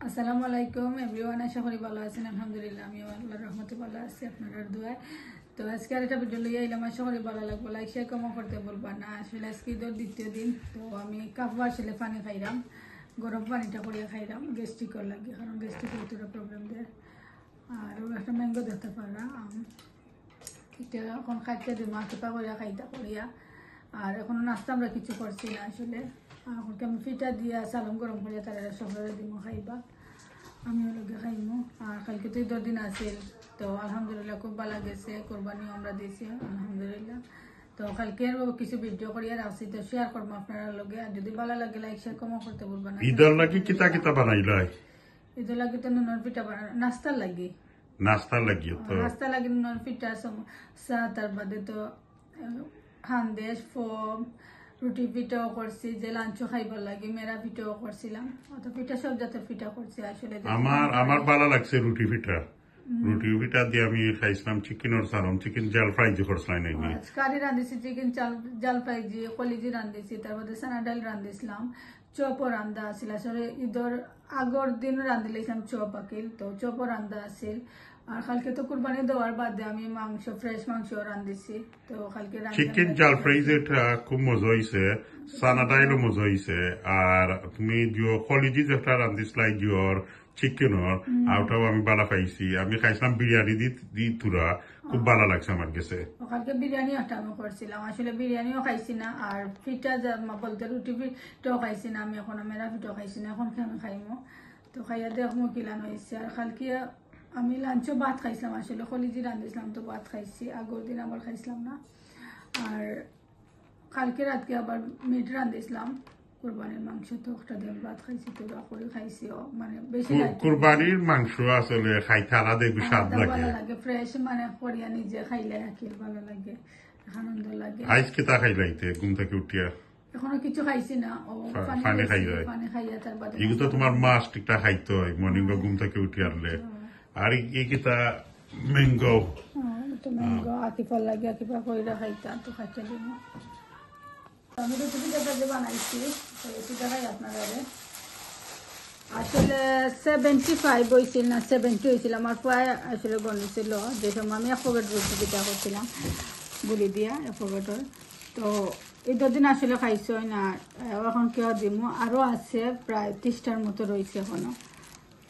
আসসালামু আলাইকুম এভরিওয়ান, আশা করি ভালো আছেন। আলহামদুলিল্লাহ আমিও আল্লাহর রহমতে ভালো আছি, আপনার দোয়ায়। তো আজকে আর একটা ভিডিও লইয়া এলাম, আশা করি ভালো লাগবো। লাইক শেয়ার কমও করতে বলবা না। আসলে আজকে ঈদের দ্বিতীয় দিন, তো আমি কাপড় আসলে পানি খাইলাম, গরম পানিটা করিয়া খাইলাম গ্যাস্ট্রিকর লাগে, কারণ গ্যাস্ট্রিক ভিতরে প্রবলেম দেয়। আর একটা ম্যাঙ্গো দেখতে পারলাম এটা এখন খাইতে দিব, কিপা করিয়া খাইতা করিয়া। আর এখনো নাস্তা আমরা কিছু করছি না আসলে। এখন আমি ফিটা দিয়া চালম গরম করিয়া তারা সকালে দিব খাইবা, আমিও লগে খাইমো। আর কালকে তো ঈদের দিন আছিল, তো আলহামদুলিল্লাহ খুব ভালো গেছে, কোরবানিও আমরা দিয়েছি আলহামদুলিল্লাহ। তো কালকে কিছু ভিডিও করিয়া রাখছি, তো শেয়ার করবো আপনারা লগে। আর যদি ভালো লাগে লাইক শেয়ার কমও করতে বলবো না। ঈদের লাগি কিতা কিতা বানাইলাই? ঈদের লাগে তো নুনের পিঠা নাস্তার লাগি, নাস্তা লাগি তো নাস্তা লাগে নুনের পিঠা সমোসা, তার বাদে তো হান্দেশ ফোম রুটি পিঠাও করছি, যে লাঞ্চও খাইবার লাগে মেরা পিঠাও করছিলাম। অত পিঠা সব জাতের পিঠা করছি আসলে। আমার ভালো লাগছে রুটি পিঠা। রুটি পিঠা দিয়ে আমি খাইছিলাম চিকেনের সারম, চিকেন জাল ফ্রাই যে করছিলাম নাকি কারি রাঁধেছি, চিকেন জাল ফ্রাই জি কলিজি রাঁধেছি, তারপরে সানা ডাল রাঁধেছিলাম, চপও রান্ধা আছিল। আসলে ঈদের আগর দিন রাঁধিলাম চপ আকিল, তো চপও রান্ধা আছিল। আর কালকে তো কুরবানি দেওয়ার বাদে আমি মাংস ফ্রেশ মাংস রাঁধেছি, তো কালকে চিকেন জাল ফ্রাই যেটা খুব মজা হয়েছে, সানা ডাইলও মজা হয়েছে। আর তুমি দিও কলিজি যেটা রান্ধিছিলাই দিওর চিকেনের, আউটাও আমি ভালো খাইছি। আমি খাইছিলাম বিরিয়ানি দি তুরা, খুব ভালো লাগছে আমার কাছে। কালকে বিরিয়ানি একটা আমি করছিলাম, আসলে বিরিয়ানিও খাইছি না। আর পিঠা বলতে রুটি পিঠাও খাইছি না আমি, এখন মেরা পিঠাও খাইছি না, এখন আমি খাইমো। তো খাইয়া দেখমো কিলান হয়েছে। আর কালকে আমি লাঞ্চও ভাত খাইছিলাম, আসলে কলিজি রাঁধেছিলাম তো ভাত খাইছি, আগের দিন আবার খাইছিলাম না। আর কালকে রাতকে আবার মিট রাঁধেছিলাম কুরবানির মাংস, তো একটা দিন ভাত খাইছি, তো করে খাইছি। মানে বেশি কুরবানির মাংস আসলে খাইতে আলাদা স্বাদ ভালো লাগে, ফ্রেশ মানে করিয়া নিজে খাইলে রাখি ভালো লাগে, আনন্দ লাগে। আইস কেতা খাইলাইতে ঘুম থেকে উঠিয়া? এখনো কিছু খাইছি না, পানি খাই যায়। পানি খাইয়া তার বাদে এগুলো তো তোমার মাছ টিকটা খাইতে হয় মর্নিং বা ঘুম থেকে উঠে আনলে। আর এই কিতা ম্যাঙ্গো, ম্যাঙ্গো আকিফার লাগে, আকিফা কইরা খাইতা, তো খাইতে দিব। আমি রুটি পিঠাটা যে বানাইছি সেটা খাই আপনারা। আসলে 75 হয়েছিল না 70 হয়েছিল, আমার প্রায় আসলে বনেছিল যে সময় আমি অ্যাফোগেট রুটি পিঠা করছিলাম গুলি দিয়া অ্যাফোগেটর। তো ঈদের দিন আসলে খাইছো না, এখন কেউ দিব আরও আছে, প্রায় 30টার মতো রয়েছে এখনো।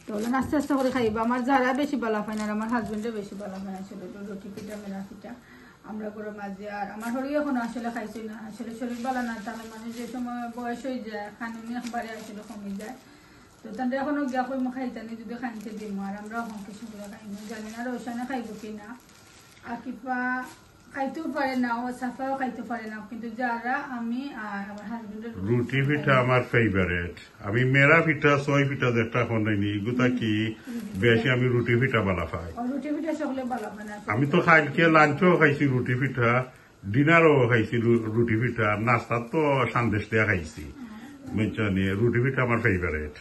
তো আস্তে আস্তে করে খাইবা। আমার যারা বেশি ভালো হয় না, আর আমার হাজবেন্ডও বেশি ভালো হয় না আসলে রুটি পিঠা মেরা পিঠা আমরা করে মাঝে। আর আমার শরীর এখন আসলে খাইছি না, আসলে শরীর ভালো না, তাহলে মানে যে সময় বয়স হয়ে যায় খানুনি একবারে আসলে কমে যায়। তো তাদের এখনো গিয়া কই খাইতানি যদি খাইতে দিব। আর আমরা এখন কিছু করে খাইনি, জানি না রোশানে খাইব কিনা, আকিফা খাইতেও পারে না, ও সাফাও খাইতে পারে না, কিন্তু যারা আমি আর আমার হাজবেন্ডের রুটি পিঠা আমার ফেভারিট। আমি মেরা পিঠা ছয় পিঠা যেটা এখন নাইনি এগুতা কি বেশি আমি রুটি পিঠা বালা খাই। রুটি পিঠা সকলে ভালো হয় না। আমি তো খাইকে লাঞ্চও খাইছি রুটি পিঠা, ডিনারও খাইছি রুটি পিঠা, নাস্তা তো সন্দেশ দিয়া খাইছি। রুটি পিঠা আমার ফেভারিট।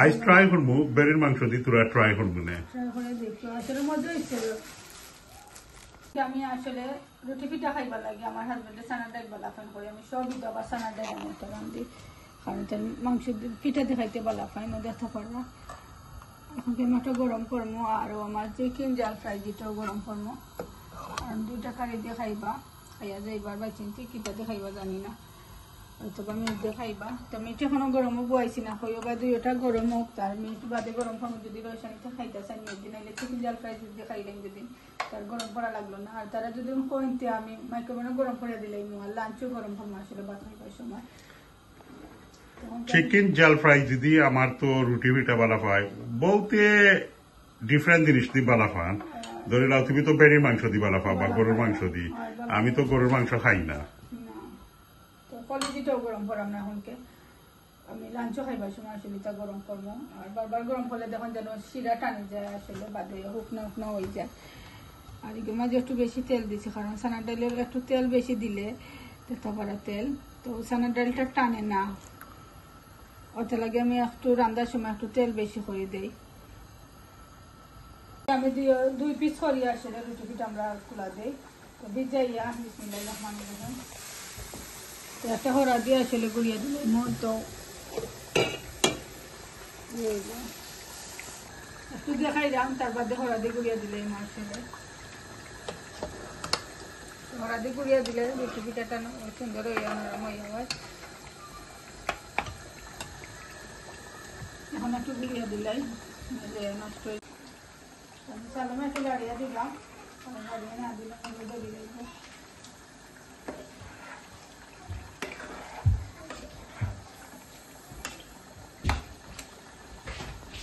আইস ট্রাই করবো, বেরির মাংস দিয়ে তোরা ট্রাই করবো না? আসলে মজা হয়েছে। আমি আসলে রুটি পিঠা খাইবা লাগে, আমার হাজবেন্ডে সানা ডাল বালা খান করি, আমি সবই তো আবার সানা ডাল আমি একটা রান্ধি, কারণ মাংস পিঠা দিয়ে খাইতে বালা খাই না দেখা পারবো। এখন আমি একটা গরম করবো, আরও আমার চিকেন জাল ফ্রাই দিতেও গরম করবো। আর 2টা কারি দিয়ে খাইবা, খাইয়া যাইবার বা চিন্তি কিটা দিয়ে খাইবা জানি না, হয়তো বা মিট দিয়ে খাইবা। তো মিট এখনো গরমও বয়াইছি না, হইও বা 2টা গরম হোক, তার মিট বাদে গরম খাবো। যদি রসানিতে খাইতে চান মিট দিন, নাইলে চিকেন জাল ফ্রাই দিয়ে খাইলেন যদি, তার গরম করা লাগলো না। আর তারা যদি কইতে আমি মাইক্রোওভেনে গরম করে দিলাই, আর লাঞ্চও গরম খাবো আসলে ভাত খাইবার সময়। চিকেন জাল ফ্রাই যদি আমার তো রুটি পিঠা বালা পাই বলতে ডিফারেন্ট জিনিস দিয়ে বালা পান। ধরে নাও তুমি তো বেড়ির মাংস দিয়ে বালা পা বা গরুর মাংস দিয়ে, আমি তো গরুর মাংস খাই না। তো কলিজিটাও গরম করাম না এখনকে, আমি লাঞ্চও খাইবার সময় আসলে তা গরম করবো। আর বারবার গরম করলে দেখুন যেন শিরা টানে যায়, আসলে বাদে হুকনা হুকনা হয়ে যায়। আর এগুলো মাঝে একটু বেশি তেল দিছি, কারণ সানা ডালের একটু তেল বেশি দিলে তেতা পারা তেল, তো সানা ডালটা টানে না, ওতে লাগে আমি একটু রান্নার সময় একটু তেল বেশি করে দেই। আমি 2 পিস করি আসলে রুটি পিঠা আমরা খোলা দেই। তো ভিজাইয়া বিসমিল্লাহির রহমানির রহিম, তো একটা হরা দিয়ে আসলে গুড়িয়া দিলে তো এই যে একটু দেখাই যান, তারপর দিয়ে হরাদি গুড়িয়া দিলে মার্শাল্লাহ, হরাদি গুড়িয়া দিলে রুটি পিঠাটা সুন্দর হইয়া নরম হইয়া হয়। এখন একটু গুড়িয়া দিলাই নষ্ট হয়ে চালমে একটু গাড়িয়া দিলাম, গাড়িয়া না দিলে দড়ি লাগবে।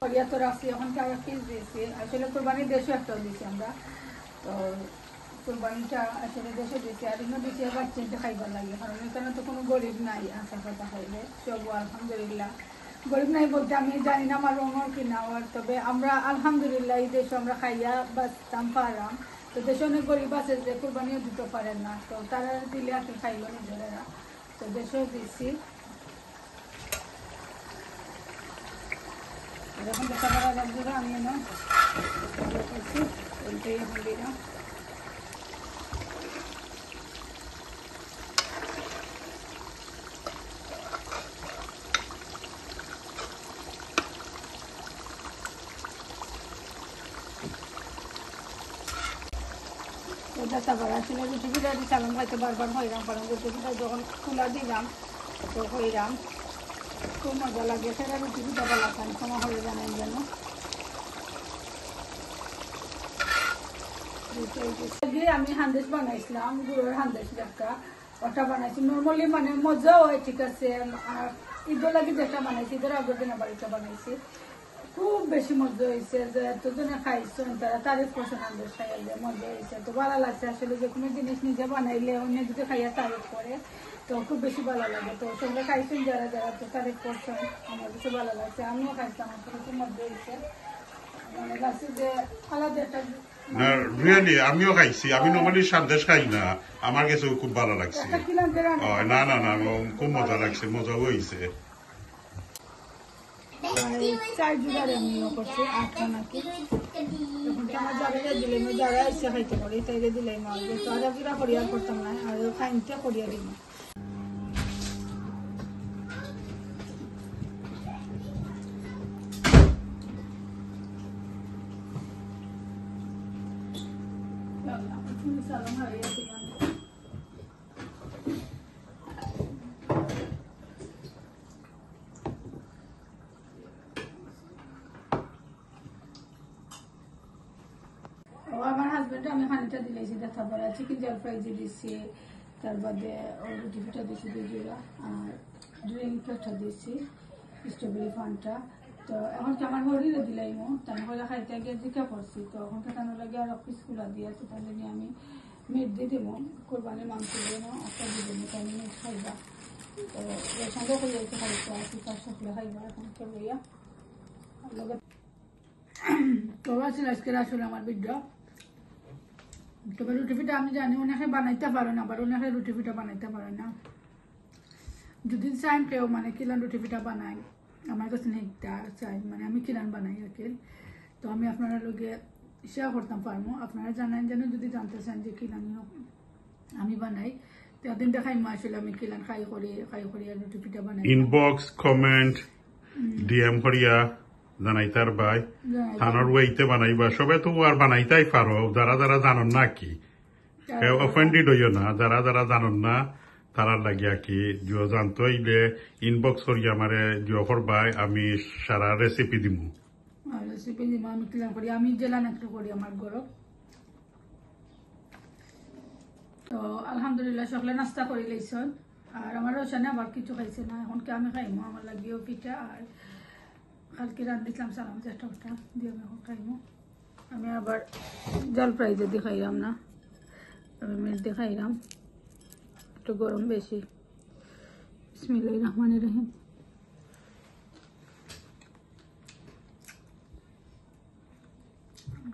হরিয়া তো রাখছি, এখন কারা ফিস দিয়েছি, আসলে কোরবানির দেশও একটাও দিয়েছি আমরা, তো কোরবানিটা আসলে দেশে দিয়েছি আর ইনো দিয়েছি বাচ্চাটা খাইবার লাগে, কারণ এখানে তো কোনো গরিব নাই আশা কথা খাইলে সব আলহামদুলিল্লাহ। গরিব নাই বলতে আমি জানি না আমার রঙর কিনা আর, তবে আমরা আলহামদুলিল্লাহ এই দেশে আমরা খাইয়া বাঁচতাম পারলাম। তো দেশে অনেক গরিব আছে যে কোরবানিও দিতে পারেন না, তো তারা দিলে আর কি খাইলো নিজেরা, তো দেশেও দিচ্ছি। এখন দেখা করা লাগবে না, আমি না করছি ওইটাই এখন দিলাম। দেখা করা ছিল রুটি পিঠা দিচ্ছিলাম হয়তো বারবার হইলাম, কারণ রুটি পিঠা যখন খোলা দিলাম তো হইলাম, খুব মজা লাগে সেটা রুটি পিঠা বানাতাম সময় হয়ে জানেন যেন। আমি হান্দেশ বানাইছিলাম, গুড়ের হান্দেশ একটা, ওটা বানাইছি নর্মালি, মানে মজাও হয় ঠিক আছে। আর ঈদের লাগে যেটা বানাইছি, ঈদের আগের দিন আবার এটা বানাইছি, খুব বেশি মজা হয়েছে, যে এতজনে খাইছেন তারা তারিফ করছেন, হান্দেশ খাইয়া যে মজা হয়েছে, তো ভালো লাগছে। আসলে যে কোনো জিনিস নিজে বানাইলে অন্য যদি খাইয়া তারিফ করে তো খুব বেশি ভালো লাগে। তো সবাই খাইছেন যারা যারা, তো তারিফ করছেন, আমার কাছে ভালো লাগছে, আমিও খাইছিলাম, আমার কাছে খুব মজা হয়েছে। মনে লাগছে যে আলাদা একটা না রিয়েলি আমিও খাইছি, আমি নর্মালি সন্দেশ খাই না, আমার কাছে খুব ভালো লাগছে। না না না খুব মজা লাগছে, মজা হয়েছে। চার জুড়ার এমনিও করছি 8টা নাকি, এখন তো আমার যারা দিলে যারা ইচ্ছা খাইতে পারি তাইলে দিলাই মারবে, তো আধা পুরা করিয়া করতাম না, আর খাইতে করিয়া দিই না। আমার হাজবেন্ড আমি খানিটা দিলেছি, দেখা পড়া চিকেন জল ফ্রাই দিয়েছি, তার বাদে রুটি পিঠা দিয়েছি 2 জোড়া, আর ড্রিঙ্ক একটা দিয়েছি স্ট্রবেরি ফানটা। তো এখন কি আমার হরিরে দিলাইমো, তার হলে খাইতে গিয়ে জিকা করছি, তো এখন কেন লাগে আর অফিস খোলা দিয়ে আছে, তাহলে নিয়ে আমি মিট দিয়ে দেবো, কোরবানির মাংস দিয়ে না একটা দিয়ে দেবো, তাই মিট খাইবা। তো এর সঙ্গে হয়ে যাইতে খাইতে আসি, তার সাথে খাইবা এখন কে বইয়া তো আসলে আজকের আসলে আমার ভিডিও। তবে রুটি পিঠা আমি জানি অনেকে বানাইতে পারে না, আবার অনেকে রুটি পিঠা বানাইতে পারে না। যদি চাই কেউ মানে কিলান রুটি পিঠা বানাই, আমার কাছে নেইটা চাই, মানে আমি কিলান বানাই আর কি, তো আমি আপনারা লোকে শেয়ার করতাম পারবো। আপনারা জানেন যেন যদি জানতে চান যে কিলান আমি বানাই, তো একদিন দেখাই আসলে আমি কিলান খাই করি আর রুটি পিঠা বানাই। ইনবক্স কমেন্ট ডিএম করিয়া জানাইতার বাই থানোর ওইতে বানাইবা, সবে তো আর বানাইতাই পারো, যারা যারা জানন না কি অফেন্ডেড হইও না, যারা যারা জানন না তারার লাগিয়া কি জিও জানতো হইলে ইনবক্স করিয়া আমারে জিও করবাই, আমি সারা রেসিপি দিমু। রেসিপি দিব আমি ক্লিয়ার করি, আমি জেলা একটা করি আমার ঘর। তো আলহামদুলিল্লাহ সকলে নাস্তা করে লইছেন, আর আমার রসানে আবার কিছু খাইছে না, এখন কি আমি খাইমো, আমার লাগিও পিঠা আর কালকে রান্ধিছিলাম সালাম চেষ্টা দিয়ে আমি এখন খাইমো। আমি আবার জল ফ্রাই যদি খাইলাম না, আমি মিট দিয়ে খাইলাম, একটু গরম বেশি। বিসমিল্লাহির রহমানির রহিম।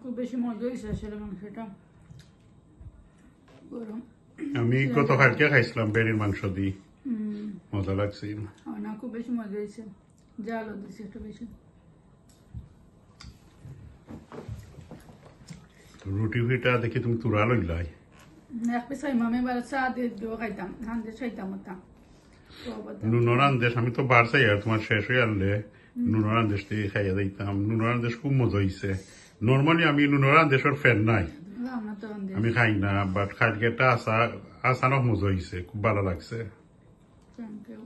খুব বেশি মজা হয়েছে আসলে মাংসটা, গরম। আমি গতকালকে খাইছিলাম বেড়ির মাংস দিয়ে, মজা লাগছে না, খুব বেশি মজা হয়েছে, জালও দিচ্ছে একটু বেশি। রুটি ফিটা দেখি তুমি তুরা লইলাই, এক পিস খাইম আমি, এবার চা দিয়ে খাইতাম, ধান দিয়ে খাইতাম ওটা নুনোর আন্দেশ আমি তো বার চাই আর তোমার শেষ হয়ে আনলে নুনরান দেশ থেকে খাইয়া যাইতাম নুনরান দেশ খুব মজা হয়েছে নর্মালি আমি নুনরান দেশের ফ্যান নাই আমরা তো অন্ধে আমি খাই না বাট খালকেটা আসানক মজা হয়েছে খুব ভালো লাগছে থ্যাংক ইউ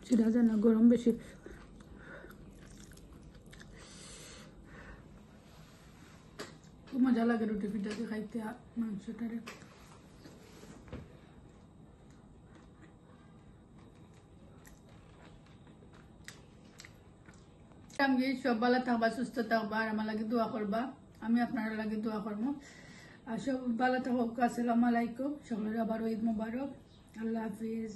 সেটা জানা গরম বেশি খুব মজা লাগে রুটি পিঠা দিয়ে খাইতে মাংসটারে আমি সব ভালো থাকবা সুস্থ থাকবা আর আমার লাগে দোয়া করবা আমি আপনার লাগে দোয়া করবো আর সব ভালো থাকুক আসসালামু আলাইকুম সকলের আবারও ঈদ মুবারক আল্লাহ হাফিজ